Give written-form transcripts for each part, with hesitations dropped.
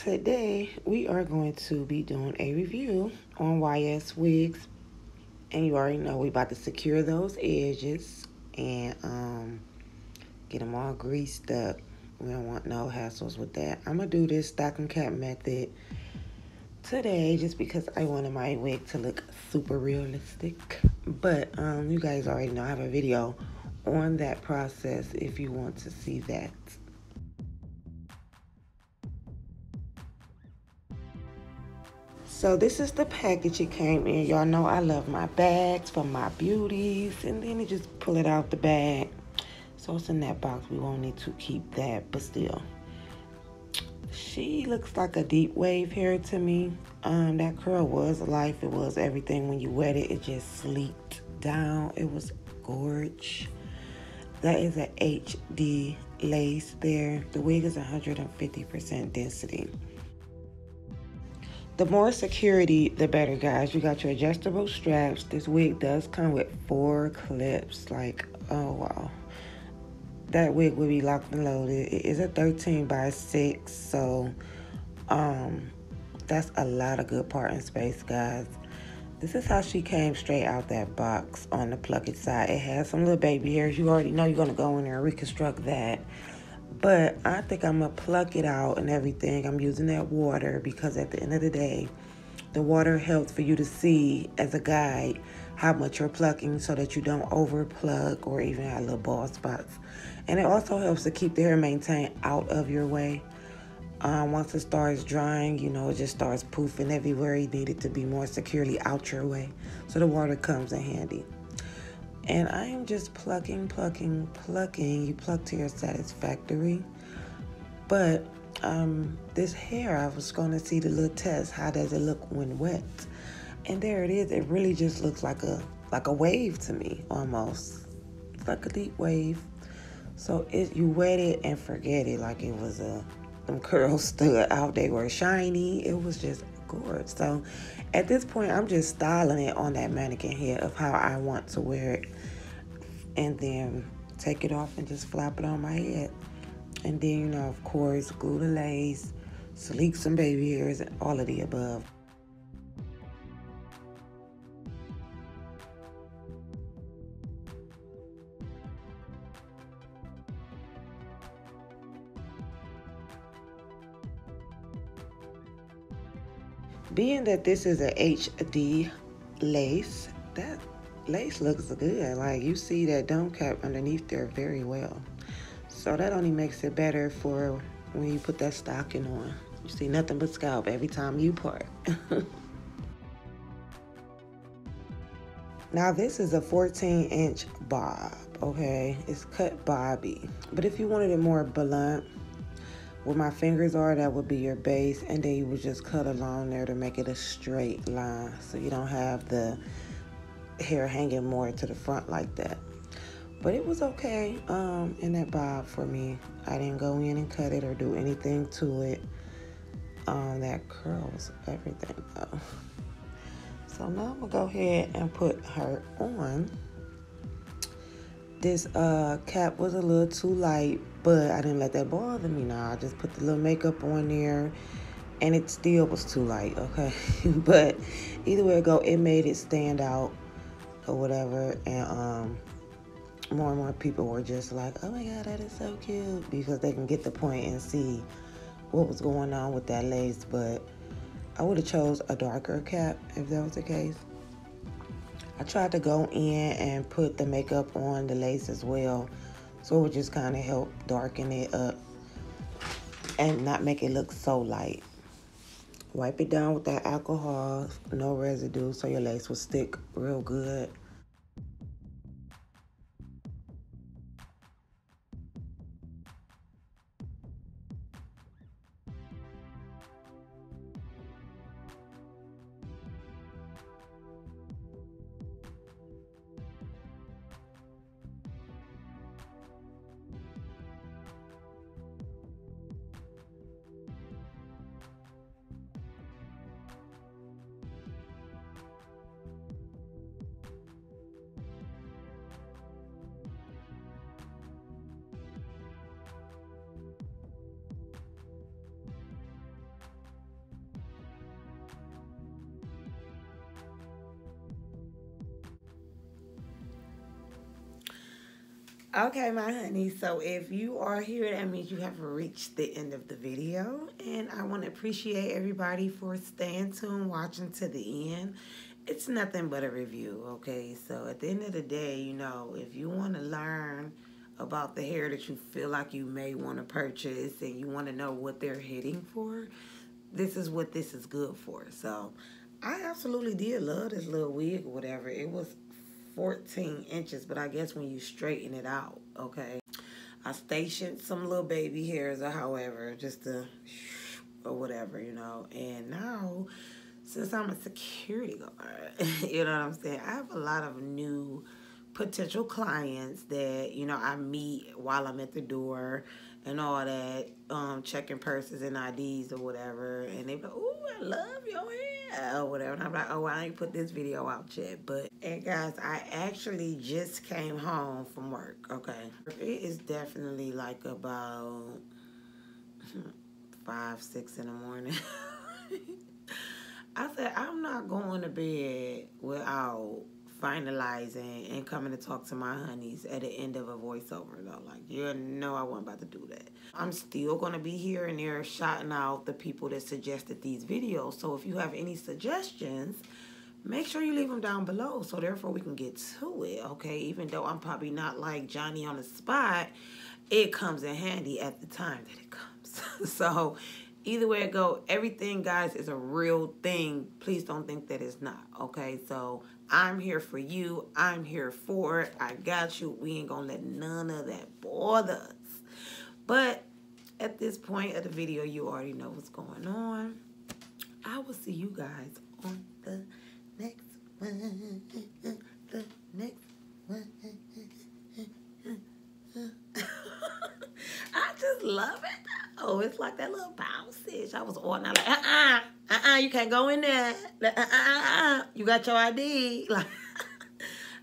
Today we are going to be doing a review on YsWigs, and you already know we about to secure those edges and get them all greased up. We don't want no hassles with that. I'm gonna do this stocking cap method today just because I wanted my wig to look super realistic. But you guys already know I have a video on that process if you want to see that. So this is the package it came in. Y'all know I love my bags for my beauties. And then you just pull it out the bag. So it's in that box. We won't need to keep that, but still. She looks like a deep wave hair to me. That curl was life. It was everything. When you wet it, it just sleeked down. It was gorgeous. That is a HD lace there. The wig is 150% density. The more security, the better, guys. You got your adjustable straps. This wig does come with 4 clips. Like, oh, wow. That wig will be locked and loaded. It is a 13 by 6, so that's a lot of good parting space, guys. This is how she came straight out that box on the plucking side. It has some little baby hairs. You already know you're going to go in there and reconstruct that. But I think I'm going to pluck it out and everything. I'm using that water because at the end of the day, the water helps for you to see as a guide how much you're plucking so that you don't over pluck or even have little bald spots. And it also helps to keep the hair maintained out of your way. Once it starts drying, you know, it just starts poofing everywhere. You need it to be more securely out your way. So the water comes in handy. And I am just plucking. You pluck to your satisfactory. But this hair, I was going to see the little test. How does it look when wet? And there it is. It really just looks like a wave to me, almost. It's like a deep wave. So you wet it and forget it. Like it was them curls stood out. They were shiny. It was just gorgeous. So at this point, I'm just styling it on that mannequin head of how I want to wear it. And then take it off and just flap it on my head. And then, you know, of course, glue the lace, sleek some baby hairs, and all of the above. Being that this is a HD lace, that lace looks good. Like, you see that dome cap underneath there very well. So that only makes it better for when you put that stocking on. You see nothing but scalp every time you part. Now this is a 14-inch bob, okay? It's cut bobby. But if you wanted it more blunt, where my fingers are, that would be your base, and then you would just cut along there to make it a straight line so you don't have the hair hanging more to the front like that. But it was okay in that bob for me. I didn't go in and cut it or do anything to it. That curls everything though. So now I'm gonna go ahead and put her on. This cap was a little too light, but I didn't let that bother me. Now I just put the little makeup on there, and it still was too light, okay? But either way it go, it made it stand out or whatever, and more and more people were just like, oh my God, that is so cute, because they can get the point and see what was going on with that lace. But I would have chose a darker cap if that was the case. I tried to go in and put the makeup on the lace as well, so it would just kind of help darken it up and not make it look so light. Wipe it down with that alcohol, no residue, so your lace will stick real good. Okay, my honey. So if you are here, that means you have reached the end of the video. And I want to appreciate everybody for staying tuned, watching to the end. It's nothing but a review, okay? So at the end of the day, you know, if you want to learn about the hair that you feel like you may want to purchase and you want to know what they're hitting for, this is what this is good for. So I absolutely did love this little wig or whatever. It was 14 inches, but I guess when you straighten it out, okay. I stationed some little baby hairs or however, just to, or whatever, you know. And now, since I'm a security guard, you know what I'm saying, I have a lot of new potential clients that, you know, I meet while I'm at the door and all that, checking purses and IDs or whatever, and they be like, "Ooh, I love your hair," or whatever, and I'm like, "Oh, I ain't put this video out yet." But, and guys, I actually just came home from work, okay? It is definitely like about 5, 6 in the morning. I said, I'm not going to bed without finalizing and coming to talk to my honeys at the end of a voiceover, though. Like, you know I wasn't about to do that. I'm still going to be here and there shouting out the people that suggested these videos. So if you have any suggestions, make sure you leave them down below so therefore we can get to it, okay? Even though I'm probably not like Johnny on the spot, it comes in handy at the time that it comes. So either way it go, everything, guys, is a real thing. Please don't think that it's not, okay? So I'm here for you. I'm here for it. I got you. We ain't gonna let none of that bother us. But at this point of the video, you already know what's going on. I will see you guys on the next one. The next one. I just love it. Oh, it's like that little bounce-ish. I was ordering like, you can't go in there. You got your ID. Like,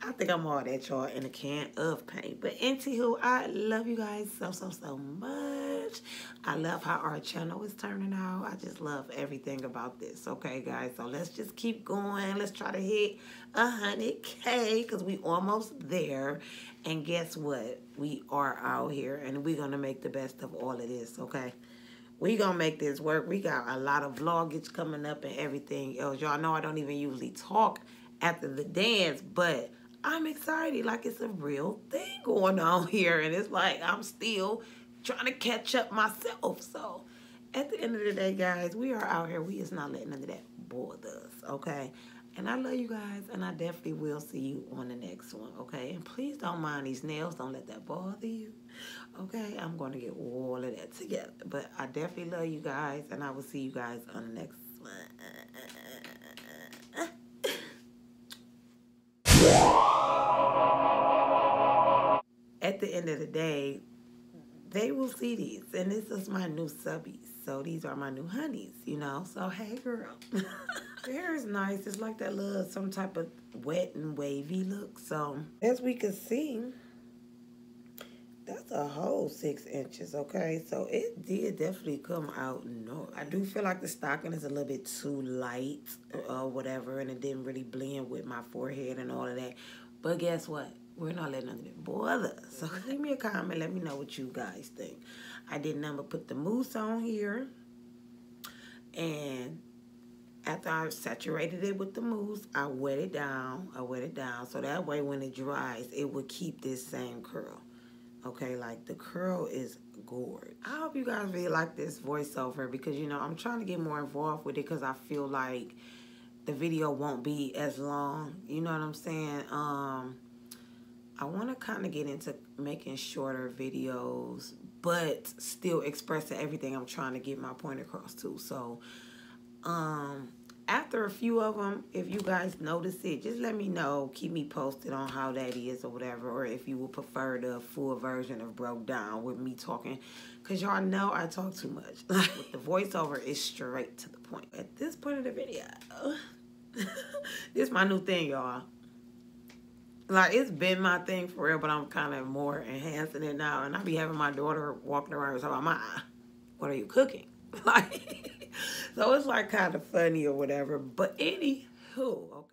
I think I'm all that, y'all, in a can of paint. But anywho, I love you guys so, so, so much. I love how our channel is turning out. I just love everything about this, okay, guys? So let's just keep going. Let's try to hit 100K because we almost there. And guess what? We are out here, and we're going to make the best of all of this, okay? We going to make this work. We got a lot of vloggage coming up and everything else. Y'all know I don't even usually talk after the dance, but I'm excited. Like, it's a real thing going on here, and it's like I'm still trying to catch up myself. So at the end of the day, guys, we are out here. We is not letting none of that bother us, okay? And I love you guys, and I definitely will see you on the next one, okay? And please don't mind these nails. Don't let that bother you, okay? I'm going to get all of that together. But I definitely love you guys, and I will see you guys on the next one. At the end of the day, they will see these, and this is my new subbies. So these are my new honeys, you know? So, hey, girl. The hair is nice. It's like that little, some type of wet and wavy look. So, as we can see, that's a whole 6 inches, okay? So, it did definitely come out north. I do feel like the stocking is a little bit too light or whatever, and it didn't really blend with my forehead and all of that. But guess what? We're not letting none of that bother us. So, leave me a comment. Let me know what you guys think. I did number put the mousse on here, and after I saturated it with the mousse, I wet it down. So that way when it dries, it will keep this same curl. Okay, like the curl is gorgeous. I hope you guys really like this voiceover because, you know, I'm trying to get more involved with it because I feel like the video won't be as long. You know what I'm saying? I want to kind of get into making shorter videos, but still expressing everything I'm trying to get my point across to. So, after a few of them, if you guys notice it, just let me know. Keep me posted on how that is or whatever, or if you would prefer the full version of broke down with me talking, because y'all know I talk too much. Like, the voiceover is straight to the point. At this point of the video, this is my new thing, y'all. Like, it's been my thing for real, but I'm kind of more enhancing it now. And I be having my daughter walking around talking about, what are you cooking? Like, so it's like kind of funny or whatever. But anywho, okay.